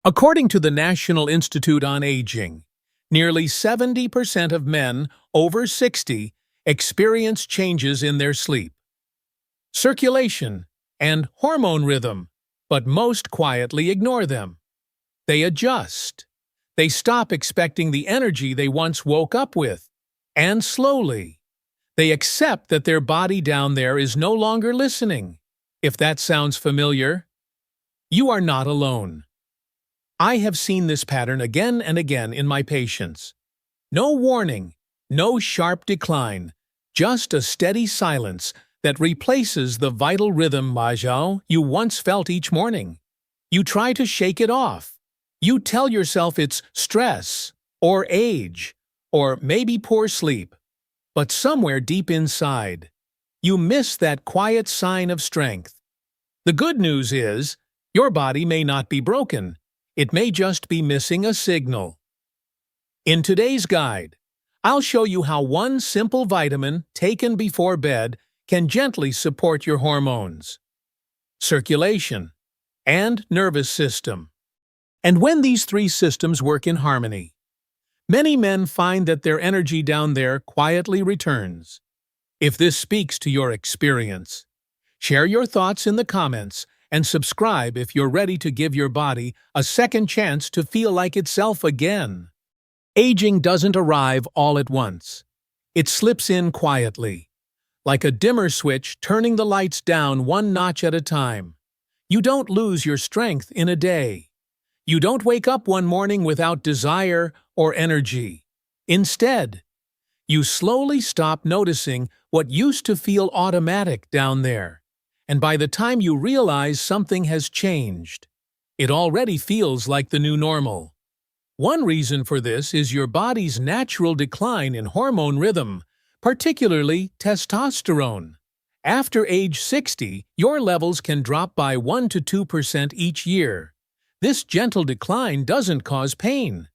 According to the National Institute on Aging, nearly 70% of men over 60 experience changes in their sleep, circulation, and hormone rhythm, but most quietly ignore them. They adjust. They stop expecting the energy they once woke up with, and slowly, they accept that their body down there is no longer listening. If that sounds familiar, you are not alone. I have seen this pattern again and again in my patients. No warning, no sharp decline, just a steady silence that replaces the vital rhythm you once felt each morning. You try to shake it off. You tell yourself it's stress, or age, or maybe poor sleep. But somewhere deep inside, you miss that quiet sign of strength. The good news is, your body may not be broken. It may just be missing a signal. In today's guide, I'll show you how one simple vitamin taken before bed can gently support your hormones, circulation, and nervous system. And when these three systems work in harmony, many men find that their energy down there quietly returns. If this speaks to your experience, share your thoughts in the comments and subscribe if you're ready to give your body a second chance to feel like itself again. Aging doesn't arrive all at once. It slips in quietly, like a dimmer switch turning the lights down one notch at a time. You don't lose your strength in a day. You don't wake up one morning without desire or energy. Instead, you slowly stop noticing what used to feel automatic down there. And by the time you realize something has changed, it already feels like the new normal. One reason for this is your body's natural decline in hormone rhythm, particularly testosterone. After age 60, your levels can drop by 1 to 2% each year. This gentle decline doesn't cause pain,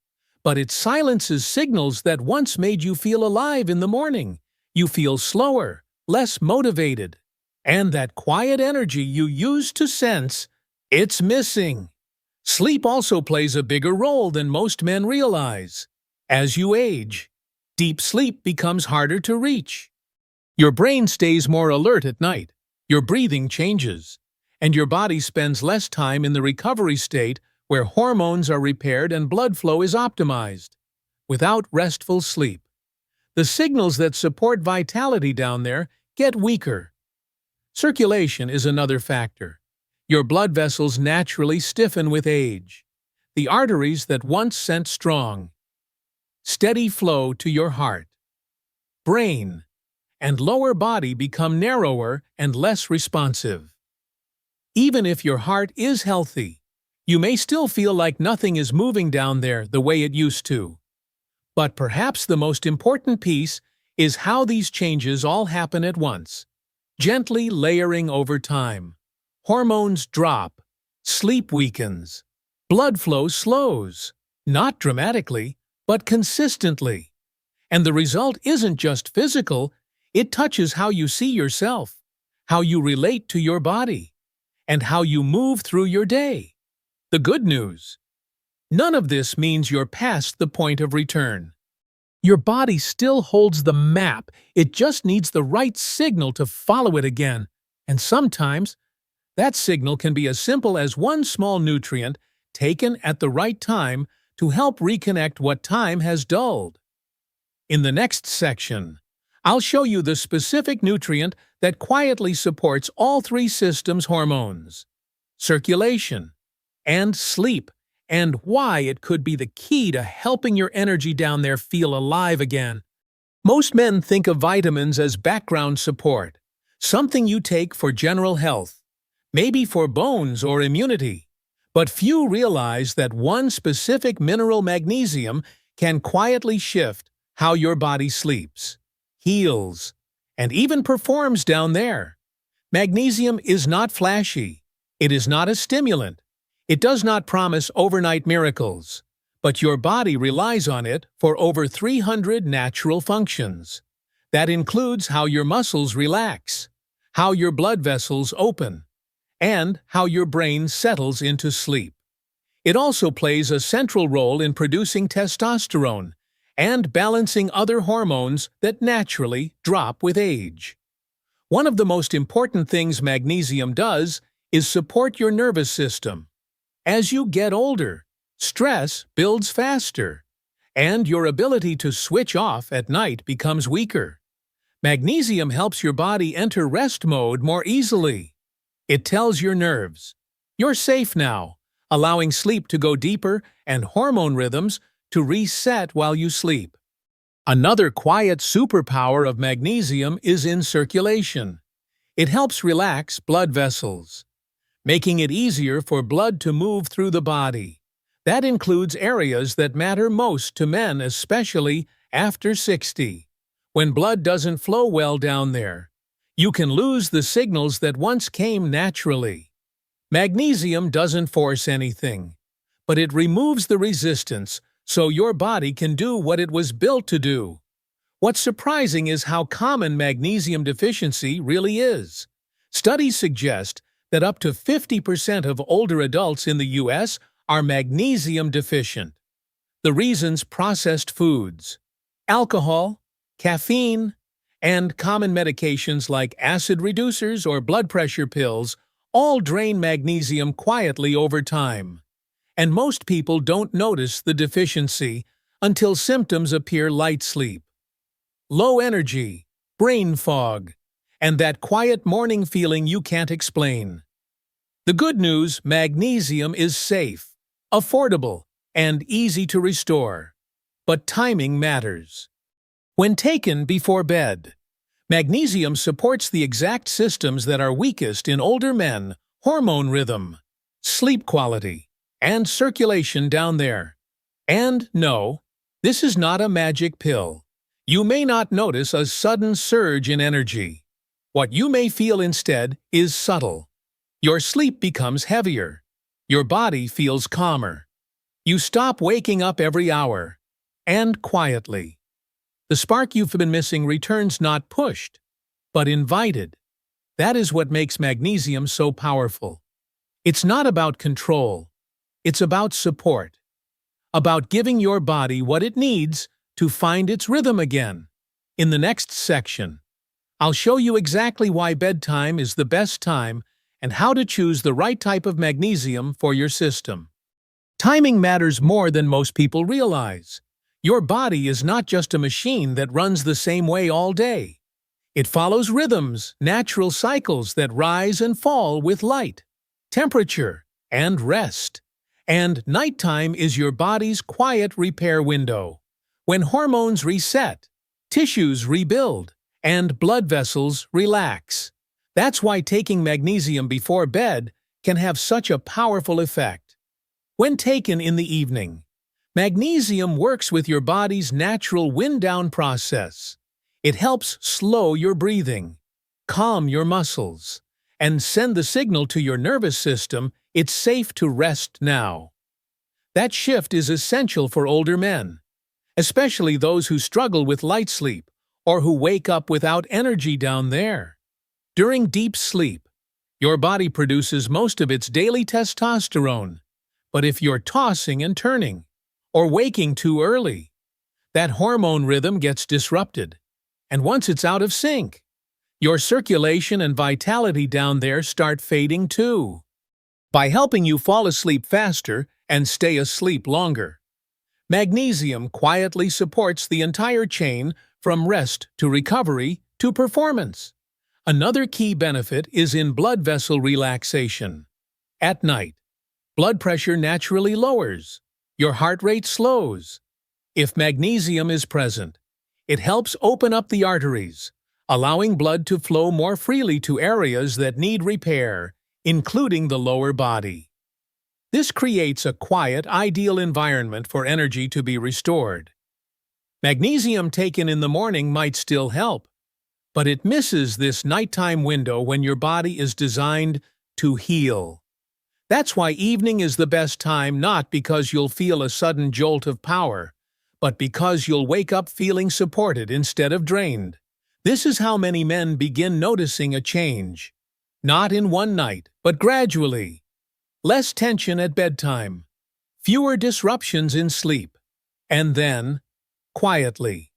but it silences signals that once made you feel alive in the morning. You feel slower, less motivated, and that quiet energy you used to sense, it's missing. Sleep also plays a bigger role than most men realize. As you age, deep sleep becomes harder to reach. Your brain stays more alert at night, your breathing changes, and your body spends less time in the recovery state where hormones are repaired and blood flow is optimized. Without restful sleep, the signals that support vitality down there get weaker. Circulation is another factor. Your blood vessels naturally stiffen with age. The arteries that once sent strong, steady flow to your heart, brain, and lower body become narrower and less responsive. Even if your heart is healthy, you may still feel like nothing is moving down there the way it used to. But perhaps the most important piece is how these changes all happen at once, gently layering over time. Hormones drop, sleep weakens, blood flow slows, not dramatically, but consistently. And the result isn't just physical, it touches how you see yourself, how you relate to your body, and how you move through your day. The good news: none of this means you're past the point of return. Your body still holds the map, it just needs the right signal to follow it again. And sometimes, that signal can be as simple as one small nutrient taken at the right time to help reconnect what time has dulled. In the next section, I'll show you the specific nutrient that quietly supports all three systems' hormones, circulation, and sleep, and why it could be the key to helping your energy down there feel alive again. Most men think of vitamins as background support, something you take for general health, maybe for bones or immunity. But few realize that one specific mineral, magnesium, can quietly shift how your body sleeps, heals, and even performs down there. Magnesium is not flashy. It is not a stimulant. It does not promise overnight miracles, but your body relies on it for over 300 natural functions. That includes how your muscles relax, how your blood vessels open, and how your brain settles into sleep. It also plays a central role in producing testosterone and balancing other hormones that naturally drop with age. One of the most important things magnesium does is support your nervous system. As you get older, stress builds faster, and your ability to switch off at night becomes weaker. Magnesium helps your body enter rest mode more easily. It tells your nerves, "You're safe now," allowing sleep to go deeper and hormone rhythms to reset while you sleep. Another quiet superpower of magnesium is in circulation. It helps relax blood vessels, making it easier for blood to move through the body. That includes areas that matter most to men, especially after 60. When blood doesn't flow well down there, you can lose the signals that once came naturally. Magnesium doesn't force anything, but it removes the resistance so your body can do what it was built to do. What's surprising is how common magnesium deficiency really is. Studies suggest that up to 50% of older adults in the U.S. are magnesium deficient. The reasons: processed foods, alcohol, caffeine, and common medications like acid reducers or blood pressure pills all drain magnesium quietly over time. And most people don't notice the deficiency until symptoms appear: light sleep, low energy, brain fog, and that quiet morning feeling you can't explain. The good news: magnesium is safe, affordable, and easy to restore. But timing matters. When taken before bed, magnesium supports the exact systems that are weakest in older men: hormone rhythm, sleep quality, and circulation down there. And no, this is not a magic pill. You may not notice a sudden surge in energy. What you may feel instead is subtle. Your sleep becomes heavier. Your body feels calmer. You stop waking up every hour. And quietly, the spark you've been missing returns, not pushed, but invited. That is what makes magnesium so powerful. It's not about control. It's about support. About giving your body what it needs to find its rhythm again. In the next section, I'll show you exactly why bedtime is the best time and how to choose the right type of magnesium for your system. Timing matters more than most people realize. Your body is not just a machine that runs the same way all day. It follows rhythms, natural cycles that rise and fall with light, temperature, and rest. And nighttime is your body's quiet repair window, when hormones reset, tissues rebuild, and blood vessels relax. That's why taking magnesium before bed can have such a powerful effect. When taken in the evening, magnesium works with your body's natural wind-down process. It helps slow your breathing, calm your muscles, and send the signal to your nervous system it's safe to rest now. That shift is essential for older men, especially those who struggle with light sleep or who wake up without energy down there. During deep sleep, your body produces most of its daily testosterone. But if you're tossing and turning, or waking too early, that hormone rhythm gets disrupted. And once it's out of sync, your circulation and vitality down there start fading too. By helping you fall asleep faster and stay asleep longer, magnesium quietly supports the entire chain from rest to recovery to performance. Another key benefit is in blood vessel relaxation. At night, blood pressure naturally lowers. Your heart rate slows. If magnesium is present, it helps open up the arteries, allowing blood to flow more freely to areas that need repair, including the lower body. This creates a quiet, ideal environment for energy to be restored. Magnesium taken in the morning might still help, but it misses this nighttime window when your body is designed to heal. That's why evening is the best time, not because you'll feel a sudden jolt of power, but because you'll wake up feeling supported instead of drained. This is how many men begin noticing a change. Not in one night, but gradually. Less tension at bedtime, fewer disruptions in sleep. And then, quietly,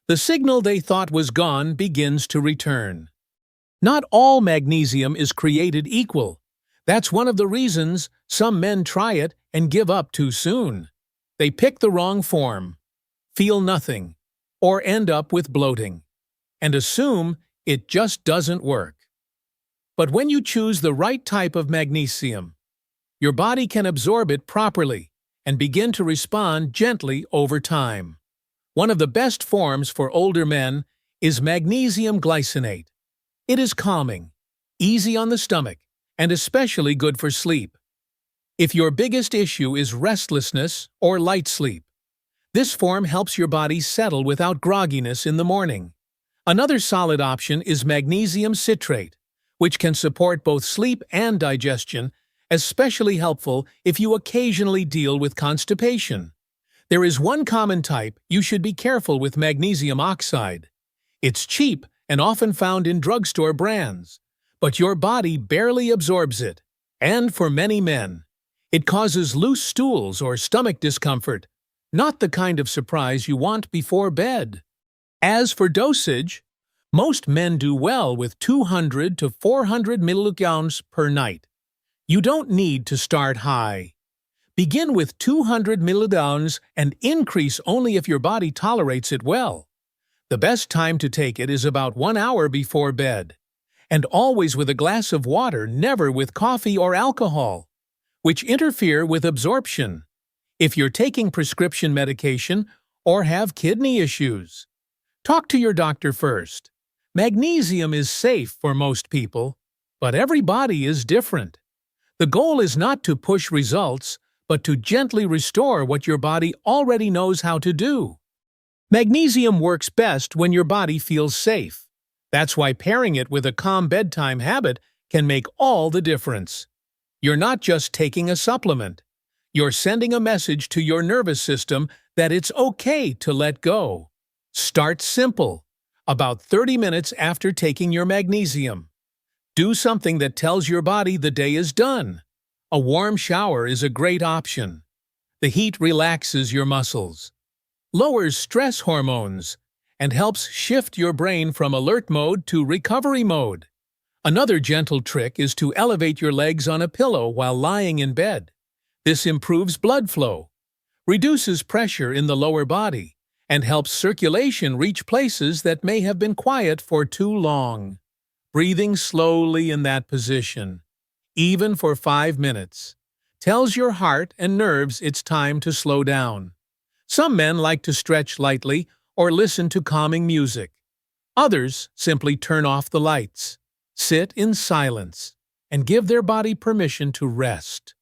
the signal they thought was gone begins to return. Not all magnesium is created equal. That's one of the reasons some men try it and give up too soon. They pick the wrong form, feel nothing, or end up with bloating, and assume it just doesn't work. But when you choose the right type of magnesium, your body can absorb it properly and begin to respond gently over time. One of the best forms for older men is magnesium glycinate. It is calming, easy on the stomach, and especially good for sleep. If your biggest issue is restlessness or light sleep, this form helps your body settle without grogginess in the morning. Another solid option is magnesium citrate, which can support both sleep and digestion, especially helpful if you occasionally deal with constipation. There is one common type you should be careful with: magnesium oxide. It's cheap and often found in drugstore brands, but your body barely absorbs it, and for many men, it causes loose stools or stomach discomfort, not the kind of surprise you want before bed. As for dosage, most men do well with 200 to 400 milligrams per night. You don't need to start high. Begin with 200 milligrams and increase only if your body tolerates it well. The best time to take it is about 1 hour before bed, and always with a glass of water, never with coffee or alcohol, which interfere with absorption. If you're taking prescription medication or have kidney issues, talk to your doctor first. Magnesium is safe for most people, but every body is different. The goal is not to push results, but to gently restore what your body already knows how to do. Magnesium works best when your body feels safe. That's why pairing it with a calm bedtime habit can make all the difference. You're not just taking a supplement. You're sending a message to your nervous system that it's okay to let go. Start simple, about 30 minutes after taking your magnesium. Do something that tells your body the day is done. A warm shower is a great option. The heat relaxes your muscles, lowers stress hormones, and helps shift your brain from alert mode to recovery mode. Another gentle trick is to elevate your legs on a pillow while lying in bed. This improves blood flow, reduces pressure in the lower body, and helps circulation reach places that may have been quiet for too long. Breathing slowly in that position, even for 5 minutes, tells your heart and nerves it's time to slow down. Some men like to stretch lightly or listen to calming music. Others simply turn off the lights, sit in silence, and give their body permission to rest.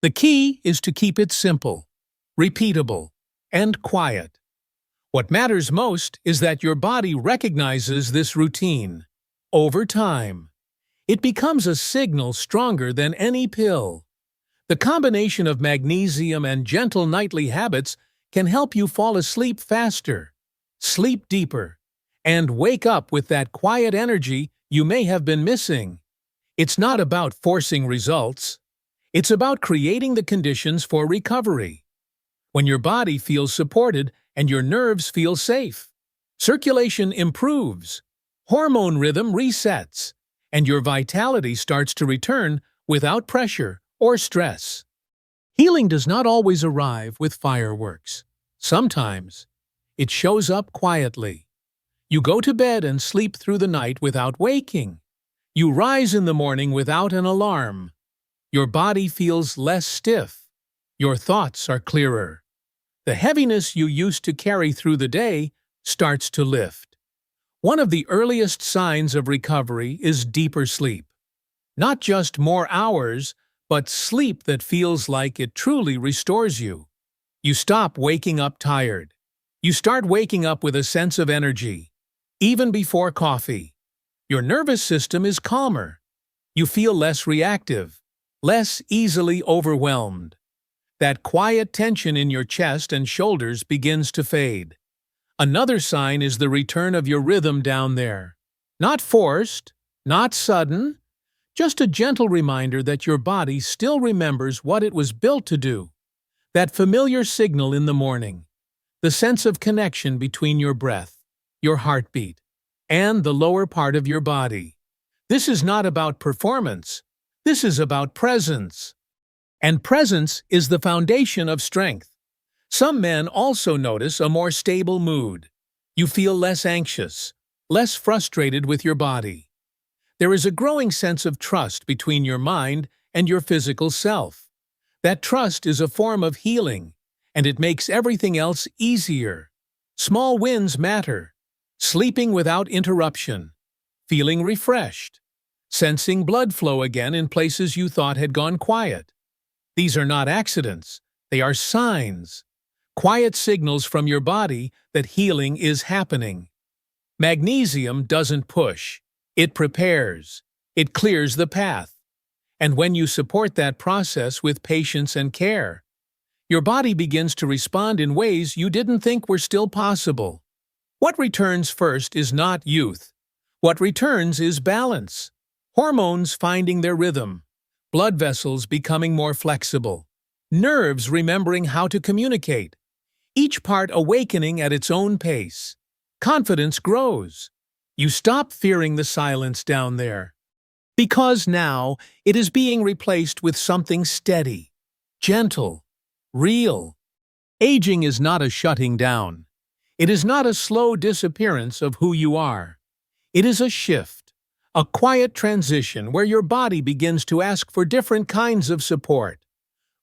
The key is to keep it simple, repeatable, and quiet. What matters most is that your body recognizes this routine. Over time, it becomes a signal stronger than any pill. The combination of magnesium and gentle nightly habits can help you fall asleep faster, sleep deeper, and wake up with that quiet energy you may have been missing. It's not about forcing results. It's about creating the conditions for recovery. When your body feels supported and your nerves feel safe, circulation improves, hormone rhythm resets, and your vitality starts to return without pressure or stress. Healing does not always arrive with fireworks. Sometimes, it shows up quietly. You go to bed and sleep through the night without waking. You rise in the morning without an alarm. Your body feels less stiff. Your thoughts are clearer. The heaviness you used to carry through the day starts to lift. One of the earliest signs of recovery is deeper sleep. Not just more hours, but sleep that feels like it truly restores you. You stop waking up tired. You start waking up with a sense of energy, even before coffee. Your nervous system is calmer. You feel less reactive, less easily overwhelmed. That quiet tension in your chest and shoulders begins to fade. Another sign is the return of your rhythm down there. Not forced, not sudden, just a gentle reminder that your body still remembers what it was built to do. That familiar signal in the morning, the sense of connection between your breath, your heartbeat, and the lower part of your body. This is not about performance. This is about presence. And presence is the foundation of strength. Some men also notice a more stable mood. You feel less anxious, less frustrated with your body. There is a growing sense of trust between your mind and your physical self. That trust is a form of healing, and it makes everything else easier. Small wins matter. Sleeping without interruption, feeling refreshed, sensing blood flow again in places you thought had gone quiet. These are not accidents, they are signs. Quiet signals from your body that healing is happening. Magnesium doesn't push, it prepares, it clears the path. And when you support that process with patience and care, your body begins to respond in ways you didn't think were still possible. What returns first is not youth. What returns is balance. Hormones finding their rhythm, blood vessels becoming more flexible, nerves remembering how to communicate, each part awakening at its own pace. Confidence grows. You stop fearing the silence down there. Because now it is being replaced with something steady, gentle, real. Aging is not a shutting down. It is not a slow disappearance of who you are. It is a shift, a quiet transition where your body begins to ask for different kinds of support.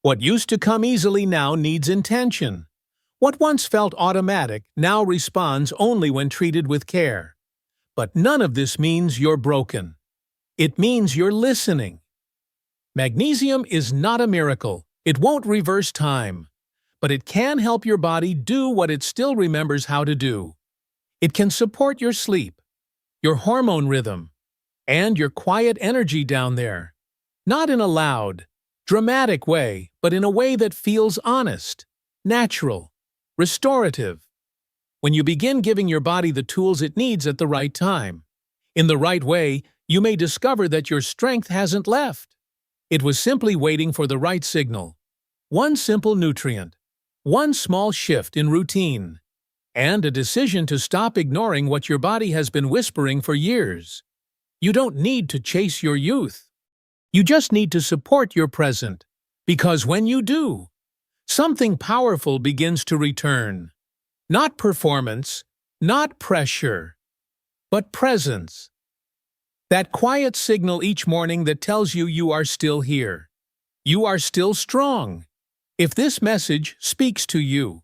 What used to come easily now needs intention. What once felt automatic now responds only when treated with care. But none of this means you're broken. It means you're listening. Magnesium is not a miracle. It won't reverse time. But it can help your body do what it still remembers how to do. It can support your sleep, your hormone rhythm, and your quiet energy down there. Not in a loud, dramatic way, but in a way that feels honest, natural, restorative. When you begin giving your body the tools it needs at the right time, in the right way, you may discover that your strength hasn't left. It was simply waiting for the right signal. One simple nutrient, one small shift in routine, and a decision to stop ignoring what your body has been whispering for years. You don't need to chase your youth. You just need to support your present, because when you do, something powerful begins to return. Not performance, not pressure, but presence. That quiet signal each morning that tells you you are still here. You are still strong. If this message speaks to you,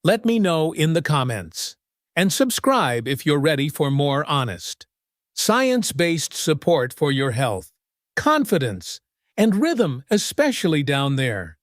let me know in the comments. And subscribe if you're ready for more honest, science-based support for your health, confidence, and rhythm, especially down there.